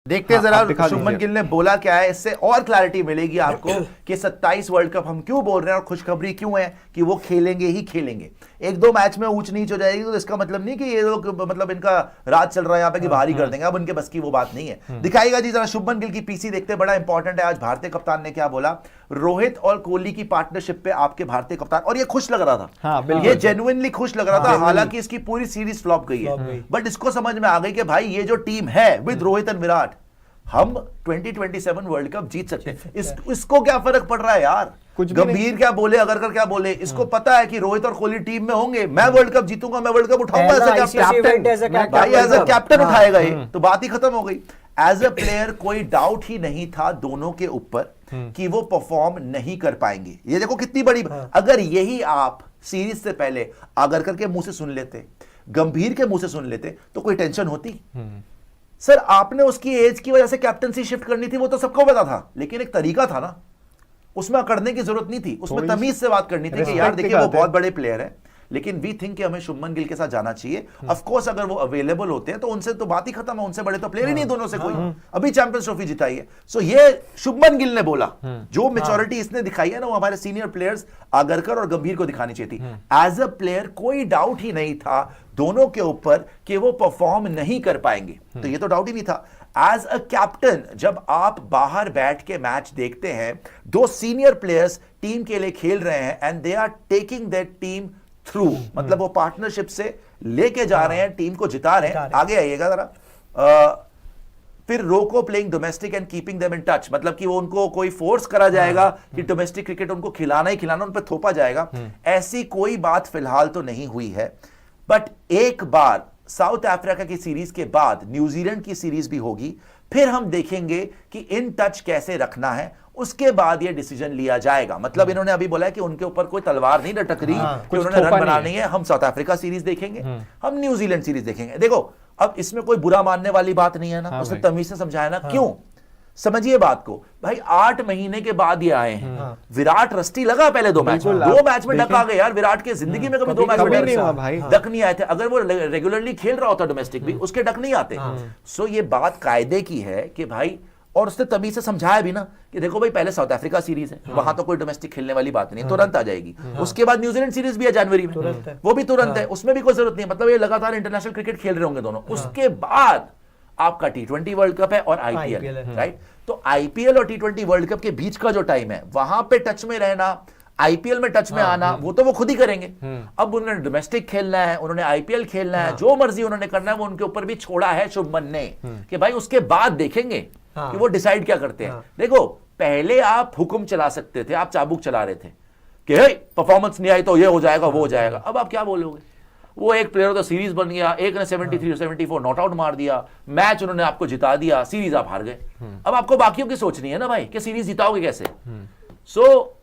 देखते हैं जरा शुभमन गिल ने बोला क्या है, इससे और क्लैरिटी मिलेगी आपको कि 27 वर्ल्ड कप हम क्यों बोल रहे हैं और खुशखबरी क्यों है कि वो खेलेंगे ही खेलेंगे। एक दो मैच में ऊंच नीच हो जाएगी तो इसका मतलब नहीं कि ये लोग मतलब इनका राज चल रहा है यहाँ पे कि बाहर ही कर देंगे, अब उनके बस की वो बात नहीं है। दिखाएगा जी जरा शुभमन गिल की पीसी देखते हैं, बड़ा इंपॉर्टेंट है। आज भारतीय कप्तान ने क्या बोला, रोहित और कोहली की पार्टनरशिप पे आपके भारतीय कप्तान, और ये खुश लग रहा था, ये जेन्युइनली खुश लग रहा था, हालांकि इसकी पूरी सीरीज फ्लॉप गई है, बट इसको समझ में आ गई कि भाई ये जो टीम है विद रोहित एंड विराट, हम 2027 वर्ल्ड कप जीत सकते हैं। इसको क्या फर्क पड़ रहा है यार, गंभीर क्या बोले, अगर क्या बोले, इसको पता है कि रोहित और कोहली टीम में होंगे, मैं वर्ल्ड कप जीतूंगा, मैं वर्ल्ड कप उठाऊंगा एज अ कैप्टन उठाएगा ये, तो बात ही खत्म हो गई। एज अ प्लेयर कोई डाउट ही नहीं था दोनों के ऊपर कि वो परफॉर्म नहीं कर पाएंगे। ये देखो कितनी बड़ी, अगर यही आप सीरीज से पहले आगरकर के मुंह से सुन लेते, गंभीर के मुंह से सुन लेते, तो कोई टेंशन होती? सर आपने उसकी एज की वजह से कैप्टनसी शिफ्ट करनी थी, वो तो सबको पता था, लेकिन एक तरीका था ना, उसमें अकड़ने की जरूरत नहीं थी, उसमें तमीज से बात करनी थी कि यार देखिए वो बहुत बड़े प्लेयर है, लेकिन वी थिंक कि हमें शुभमन गिल के साथ जाना चाहिए। ऑफ कोर्स अगर वो अवेलेबल होते हैं तो उनसे तो बात ही खत्म है, उनसे बड़े तो प्लेयर ही नहीं दोनों से कोई, अभी चैंपियंस ट्रॉफी जिताई है। सो ये शुभमन गिल ने बोला, जो मैच्योरिटी इसने दिखाई है ना, वो हमारे सीनियर प्लेयर्स आगरकर और गंभीर को दिखानी चाहिए थी। एज अ प्लेयर कोई डाउट ही नहीं था दोनों के ऊपर कि वो परफॉर्म नहीं कर पाएंगे, तो ये तो डाउट ही नहीं था। एज अ कैप्टन जब आप बाहर बैठ के मैच देखते हैं, दो सीनियर प्लेयर्स टीम के लिए खेल रहे हैं and they are taking that team through, मतलब वो पार्टनरशिप से लेके जा रहे हैं, टीम को जिता रहे हैं। आगे आइएगा जरा। फिर रोको playing domestic and keeping them in touch, मतलब कि वो उनको कोई फोर्स करा जाएगा कि डोमेस्टिक क्रिकेट उनको खिलाना ही खिलाना, उन पर थोपा जाएगा, ऐसी कोई बात फिलहाल तो नहीं हुई है। बट एक बार साउथ अफ्रीका की सीरीज के बाद न्यूजीलैंड की सीरीज भी होगी, फिर हम देखेंगे कि इन टच कैसे रखना है, उसके बाद ये डिसीजन लिया जाएगा। मतलब इन्होंने अभी बोला है कि उनके ऊपर कोई तलवार नहीं लटक रही, कि उन्होंने रन बनानी है। हम साउथ अफ्रीका सीरीज देखेंगे, हम न्यूजीलैंड सीरीज देखेंगे। देखो अब इसमें कोई बुरा मानने वाली बात नहीं है ना, उसने तमीज से समझाया ना, क्यों समझिए बात को भाई, 8 महीने के बाद ये आए हैं। विराट रस्टी लगा पहले दो मैच में डक आ गए यार, विराट के जिंदगी में कभी 2 मैच में डक नहीं आए थे। अगर वो रेगुलरली खेल रहा होता डोमेस्टिक भी, उसके डक नहीं आते। सो ये बात कायदे की है कि भाई, और उसने तभी से समझाया भी ना कि देखो भाई पहले साउथ अफ्रीका सीरीज है, वहां तो कोई डोमेस्टिक खेलने वाली बात नहीं है, तुरंत आ जाएगी। उसके बाद न्यूजीलैंड सीरीज भी है जनवरी में, वो भी तुरंत है, उसमें भी कोई जरूरत नहीं है। मतलब ये लगातार इंटरनेशनल क्रिकेट खेल रहे होंगे दोनों। उसके बाद आपका T20 वर्ल्ड कप है और आईपीएल, राइट? तो आईपीएल और T20 वर्ल्ड कप के बीच का जो टाइम है, वहां पे टच में रहना, आईपीएल में टच में आना, वो तो वो खुद ही करेंगे। अब उन्होंने डोमेस्टिक खेलना है, उन्होंने आईपीएल खेलना है, जो मर्जी उन्होंने करना है, वो उनके ऊपर भी छोड़ा है शुभमन ने कि भाई उसके बाद देखेंगे कि वो डिसाइड क्या करते हैं। देखो पहले आप हुक्म चला सकते थे, आप चाबुक चला रहे थे कि परफॉर्मेंस नहीं आई तो ये हो जाएगा वो हो जाएगा। अब आप क्या बोलोगे? वो एक प्लेयर तो सीरीज बन गया, एक ने 73 74 नॉट आउट मार दिया, मैच उन्होंने आपको जिता दिया, सीरीज आप हार गए। अब आपको बाकियों की सोचनी है ना भाई कि सीरीज जिताओगे कैसे। सो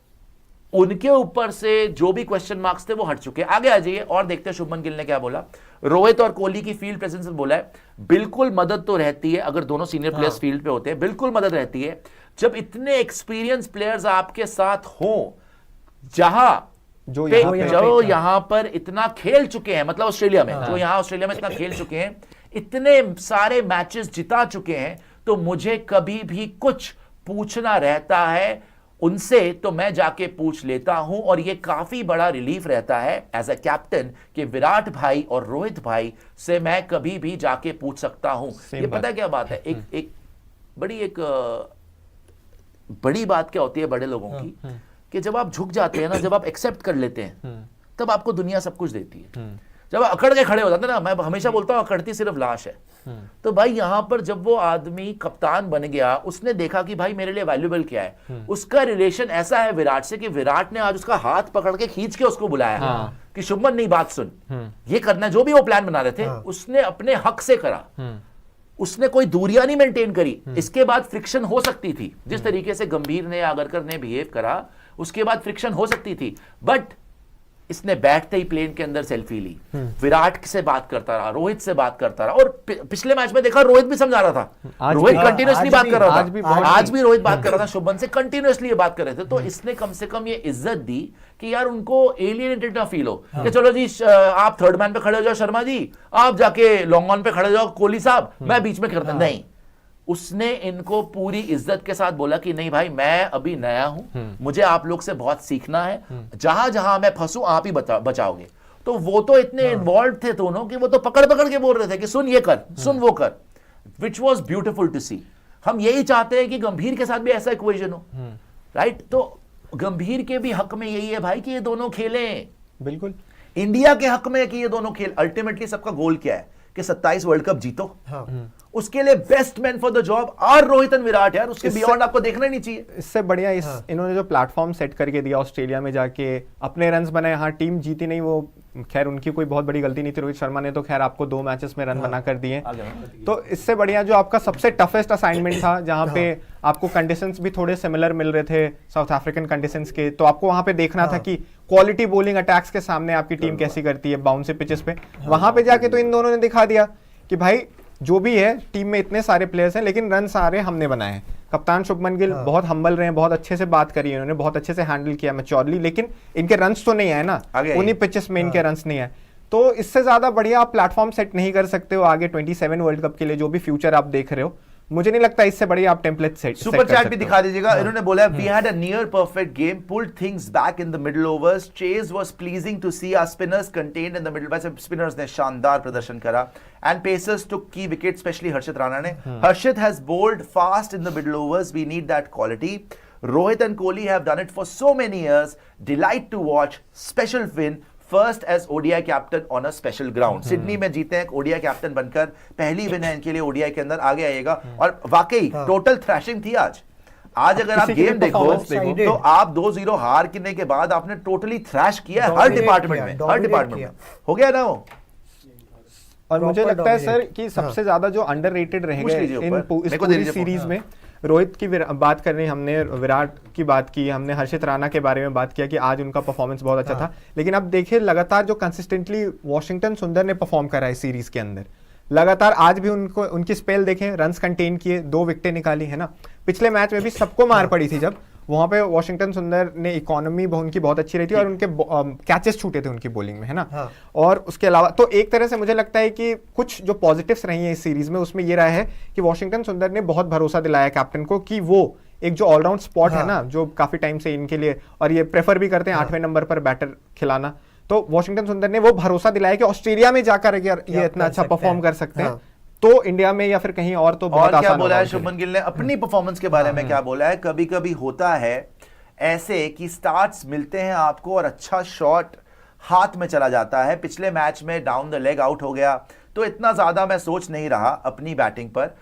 उनके ऊपर से जो भी क्वेश्चन मार्क्स थे वो हट चुके हैं। आगे आ जाइए और देखते हैं शुभमन गिल ने क्या बोला। रोहित और कोहली की फील्ड प्रेजेंस बोला है, बिल्कुल मदद तो रहती है अगर दोनों सीनियर प्लेयर्स फील्ड पे होते हैं, बिल्कुल मदद रहती है। जब इतने एक्सपीरियंस प्लेयर्स आपके साथ हो, जहां जो यहां पर इतना खेल चुके हैं, मतलब ऑस्ट्रेलिया में जो यहां ऑस्ट्रेलिया में इतना खेल चुके हैं, इतने सारे मैचेस जिता चुके हैं, तो मुझे कभी भी कुछ पूछना रहता है उनसे तो मैं जाके पूछ लेता हूं, और ये काफी बड़ा रिलीफ रहता है एज अ कैप्टन कि विराट भाई और रोहित भाई से मैं कभी भी जाके पूछ सकता हूं। ये पता है क्या बात है, एक बड़ी बात क्या होती है बड़े लोगों की, कि जब आप झुक जाते हैं ना, जब आप एक्सेप्ट कर लेते हैं, तब आपको दुनिया सब कुछ देती है। जब अकड़ के खड़े हो जाते हैं ना, मैं हमेशा बोलता हूं अकड़ती सिर्फ लाश है। तो भाई यहां पर जब वो आदमी कप्तान बन गया, उसने देखा कि भाई मेरे लिए वैल्यूएबल क्या है। उसका रिलेशन ऐसा है विराट से कि विराट ने आज उसका हाथ पकड़ के खींच के उसको बुलाया कि शुभमन नहीं बात सुन, ये करना, जो भी वो प्लान बना रहे थे उसने अपने हक से करा, उसने कोई दूरियां नहीं मेंटेन करी। इसके बाद फ्रिक्शन हो सकती थी, जिस तरीके से गंभीर ने आगरकर ने बिहेव करा, उसके बाद फ्रिक्शन हो सकती थी, बट इसने बैठते ही प्लेन के अंदर सेल्फी ली, विराट से बात करता रहा, रोहित से बात करता रहा, और पिछले मैच में देखा रोहित भी समझा रहा था, रोहित कंटिन्यूअसली बात कर रहा था, आज भी रोहित बात कर रहा था, शुभमन से कंटिन्यूअसली ये बात कर रहे थे। तो इसने कम से कम ये इज्जत दी कि यार उनको एलियनेटेड ना फील हो कि चलो जी आप थर्ड मैन पे खड़े हो जाओ शर्मा जी, आप जाके लॉन्ग ऑन पे खड़े हो जाओ कोहली साहब, मैं बीच में करता नहीं। उसने इनको पूरी इज्जत के साथ बोला कि नहीं भाई मैं अभी नया हूं, मुझे आप लोग से बहुत सीखना है, जहां जहां मैं फंसूं आप ही बचाओगे। तो वो तो इतने इन्वॉल्व थे दोनों कि वो तो पकड़ पकड़ के बोल रहे थे कि सुन ये कर, सुन वो कर, विच वॉज ब्यूटिफुल टू सी। हम यही चाहते हैं कि गंभीर के साथ भी ऐसा इक्वेशन हो, राइट? तो गंभीर के भी हक में यही है भाई कि ये दोनों खेलें, बिल्कुल इंडिया के हक में कि ये दोनों खेल। अल्टीमेटली सबका गोल क्या है कि 27 वर्ल्ड कप जीतो। उसके लिए best man for the job और रोहित एंड विराट यार, उसके बियॉन्ड आपको देखना ही नहीं चाहिए। इससे बढ़िया इन्होंने जो प्लेटफॉर्म सेट करके दिया ऑस्ट्रेलिया में जाके अपने रन्स बनाए। हाँ टीम जीती नहीं, वो खैर उनकी कोई बहुत बड़ी गलती नहीं थी। रोहित शर्मा ने तो खैर आपको 2 मैचेस में रन बना कर दिए। तो इससे बढ़िया जो आपका सबसे टफेस्ट असाइनमेंट था, जहां पे आपको कंडीशंस भी थोड़े सिमिलर मिल रहे थे साउथ अफ्रीकन कंडीशंस के, तो आपको वहां पे देखना था कि क्वालिटी बॉलिंग अटैक्स के सामने आपकी टीम कैसी करती है बाउंसी पिचेस पे। वहां पे जाके तो इन दोनों ने दिखा दिया कि भाई जो भी है टीम में इतने सारे प्लेयर्स हैं लेकिन रन सारे हमने बनाए हैं। कप्तान शुभमन गिल बहुत हम्बल रहे हैं, बहुत अच्छे से बात करी है उन्होंने, बहुत अच्छे से हैंडल किया मैच्योरली, लेकिन इनके रन्स तो नहीं आए ना, उन्हीं पिचेस में इनके रन्स नहीं आए। तो इससे ज्यादा बढ़िया आप प्लेटफॉर्म सेट नहीं कर सकते हो आगे 27 वर्ल्ड कप के लिए, जो भी फ्यूचर आप देख रहे हो। मुझे नहीं लगता इससे बढ़िया आप टेम्पलेट सेट सुपर चैट भी दिखा दीजिएगा। इन्होंने बोला we had a near perfect game, pulled things back in the middle overs, chase was pleasing to see, our spinners contained in the middle. वैसे स्पिनर्स ने शानदार प्रदर्शन करा एंड पेसर्स टुक की विकेट, स्पेशली हर्षित राणा ने। Harshit has bowled fast in the middle overs, we need that quality. Rohit and Kohli have done it for so many years. Delight to watch. Special win. First as ODI captain on a special ground. Sydney में जीते हैं ODI captain बनकर, पहली win है इनके लिए ODI के अंदर, आगे आएगा। और वाकई टोटल थ्रैशिंग थी आज। आज अगर आप गेम देखो तो आप 2-0 हार करने के बाद आपने टोटली थ्रैश किया हर डिपार्टमेंट में, हर डिपार्टमेंट में हो गया ना वो। और मुझे लगता है सर कि सबसे ज्यादा जो अंडररेटेड रहेंगे इन पूरी सीरीज में, रोहित की बात कर रहे हैं हमने, विराट की बात की हमने, हर्षित राणा के बारे में बात किया कि आज उनका परफॉर्मेंस बहुत अच्छा था। लेकिन अब देखिए लगातार जो कंसिस्टेंटली वॉशिंगटन सुंदर ने परफॉर्म करा है सीरीज के अंदर, लगातार आज भी उनको उनकी स्पेल देखें, रन्स कंटेन किए, 2 विकेटें निकाली है ना। पिछले मैच में भी सबको मार पड़ी थी जब वहां पे वॉशिंगटन सुंदर ने इकोनॉमी उनकी बहुत अच्छी रही थी और उनके कैचेस छूटे थे उनकी बॉलिंग में, है ना। और उसके अलावा तो एक तरह से मुझे लगता है कि कुछ जो पॉजिटिव्स रही हैं इस सीरीज में, उसमें ये रहा है कि वॉशिंगटन सुंदर ने बहुत भरोसा दिलाया कैप्टन को कि वो एक जो ऑलराउंड स्पॉट है ना, जो काफी टाइम से इनके लिए, और ये प्रेफर भी करते हैं 8वें नंबर पर बैटर खिलाना, तो वॉशिंगटन सुंदर ने वो भरोसा दिलाया कि ऑस्ट्रेलिया में जाकर ये इतना अच्छा परफॉर्म कर सकते हैं, तो इंडिया में या फिर कहीं और तो बहुत आसान। क्या बोला है शुभमन गिल ने अपनी परफॉर्मेंस के बारे में, क्या बोला है, कभी कभी होता है ऐसे कि स्टार्ट्स मिलते हैं आपको और अच्छा शॉट हाथ में चला जाता है। पिछले मैच में डाउन द लेग आउट हो गया, तो इतना ज्यादा मैं सोच नहीं रहा अपनी बैटिंग पर।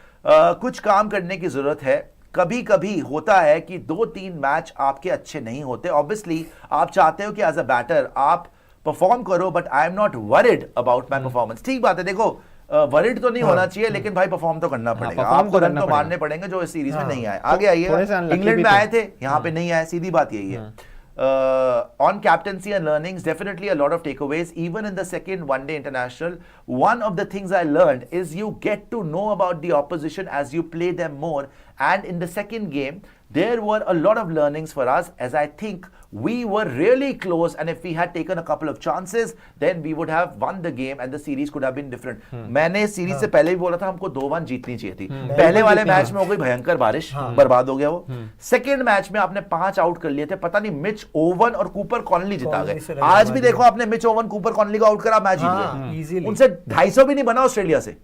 कुछ काम करने की जरूरत है। कभी कभी होता है कि 2-3 मैच आपके अच्छे नहीं होते। ऑब्वियसली आप चाहते हो कि एज अ बैटर आप परफॉर्म करो, but I am not worried about my performance. ठीक बात है, देखो वरिड तो नहीं होना चाहिए, लेकिन भाई परफॉर्म तो करना पड़ेगा, आपको रन तो मारने पड़ेंगे जो इस सीरीज में नहीं आए। आगे आइए, इंग्लैंड में आए थे, यहाँ पे नहीं आए, सीधी बात यही है। On captaincy and learnings, definitely a lot of takeaways. Even in the second one-day international, one of the things I learned is you get to know about the opposition as you play them more. And in the second game, there were a lot of learnings for us, as I think we were really close, and if we had taken a couple of chances, then we would have won the game and the series could have been different. मैंने series से पहले भी बोला था हमको 2-1 जीतनी चाहिए थी। पहले वाले मैच में हो गई भयंकर बारिश, बर्बाद हो गया वो। सेकंड मैच में आपने 5 आउट कर लिए थे, पता नहीं मिच ओवन और कूपर कॉनली जिता गए। आज भी देखो आपने मिच ओवन कूपर कॉनली को आउट करा, मैच जीत गए। उनसे 250 भी नहीं बना ऑस्ट्रेलिया से,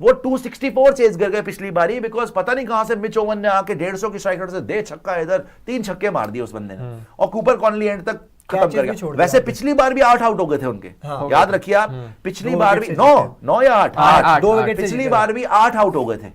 वो 264 चेज कर गए पिछली बारी, बिकॉज पता नहीं कहां से मिच ओवन ने आके 150 की स्ट्राइक रेट से दे छक्का, इधर 3 छक्के मार दिए उस बंदे ने, और कूपर कॉनली एंड तक खत्म कर गया। वैसे पिछली बार भी 8 आउट हो गए थे उनके, याद रखिए आप, पिछली बार भी 9 या 8, पिछली बार भी 8 आउट हो गए थे।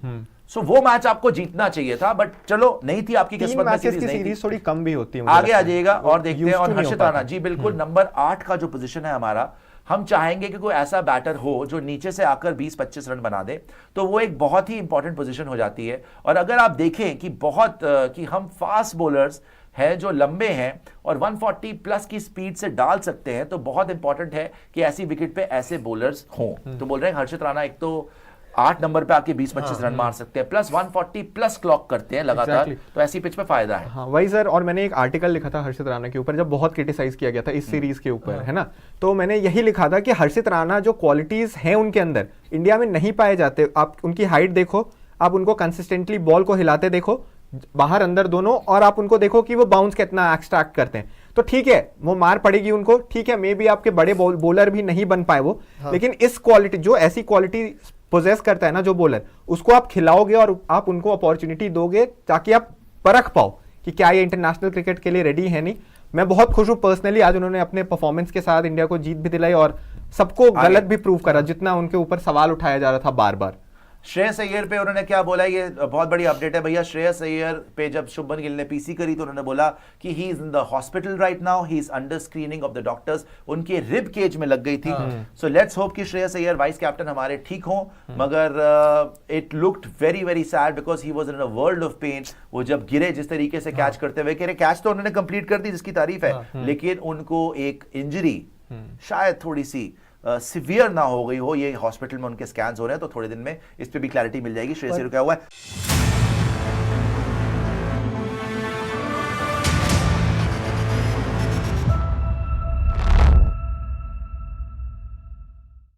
सो वो मैच आपको जीतना चाहिए था, बट चलो नहीं थी आपकी किस्मत में, सीरीज थोड़ी कम भी होती है। आगे आ जाइएगा और देखते हैं। और हर्षित राणा जी, बिल्कुल नंबर 8 का जो पोजीशन है हमारा, हम चाहेंगे कि कोई ऐसा बैटर हो जो नीचे से आकर 20-25 रन बना दे, तो वो एक बहुत ही इंपॉर्टेंट पोजीशन हो जाती है। और अगर आप देखें कि कि हम फास्ट बॉलर्स हैं जो लंबे हैं और 140 प्लस की स्पीड से डाल सकते हैं, तो बहुत इंपॉर्टेंट है कि ऐसी विकेट पे ऐसे बॉलर्स हों। तो बोल रहे हैं हर्षित राणा एक तो 8 नंबर पे आके 20-25 रन मार सकते हैं, प्लस 140 प्लस क्लॉक करते हैं लगातार, तो ऐसी पिच पे फायदा है। हाँ वही सर, और मैंने एक आर्टिकल लिखा था हर्षित राणा के ऊपर, जब बहुत क्रिटिसाइज किया गया था इस सीरीज के ऊपर, है ना, तो मैंने यही लिखा था कि हर्षित राणा जो क्वालिटीज हैं उनके अंदर इंडिया में नहीं पाए जाते। आप उनकी हाइट देखो, आप उनको कंसिस्टेंटली बॉल को हिलाते देखो, बाहर अंदर दोनों, और आप उनको देखो कि वो बाउंस कितना एक्सट्रैक्ट करते हैं। तो ठीक है, वो मार पड़ेगी उनको, ठीक है, मे बी आपके बड़े बॉलर भी नहीं बन पाए वो, लेकिन इस क्वालिटी, जो ऐसी क्वालिटी पोजेस करता है ना जो बॉलर, उसको आप खिलाओगे और आप उनको अपॉर्चुनिटी दोगे ताकि आप परख पाओ कि क्या ये इंटरनेशनल क्रिकेट के लिए रेडी है नहीं। मैं बहुत खुश हूं पर्सनली, आज उन्होंने अपने परफॉर्मेंस के साथ इंडिया को जीत भी दिलाई और सबको गलत भी प्रूव करा जितना उनके ऊपर सवाल उठाया जा रहा था बार बार। श्रेयस अय्यर पे उन्होंने क्या बोला, ये बहुत बड़ी अपडेट है भैया। श्रेयस अय्यर पे जब शुभमन गिल ने पीसी करी तो उन्होंने बोला कि he is in the hospital right now, he is under screening of the doctors. उनके रिब केज में लग गई थी। सो लेट्स होप कि श्रेयस अय्यर वाइस कैप्टन हमारे ठीक हों, मगर it looked very very sad because he was in a world of pain. वो जब गिरे जिस तरीके से कैच करते हुए, कह रहे कैच तो उन्होंने कंप्लीट कर दी जिसकी तारीफ है, लेकिन उनको एक इंजरी शायद थोड़ी सी सिवियर ना हो गई हो, ये हॉस्पिटल में उनके स्कैन्स हो रहे हैं, तो थोड़े दिन में इस पे भी क्लैरिटी मिल जाएगी। श्रेयस अय्यर क्या हुआ है।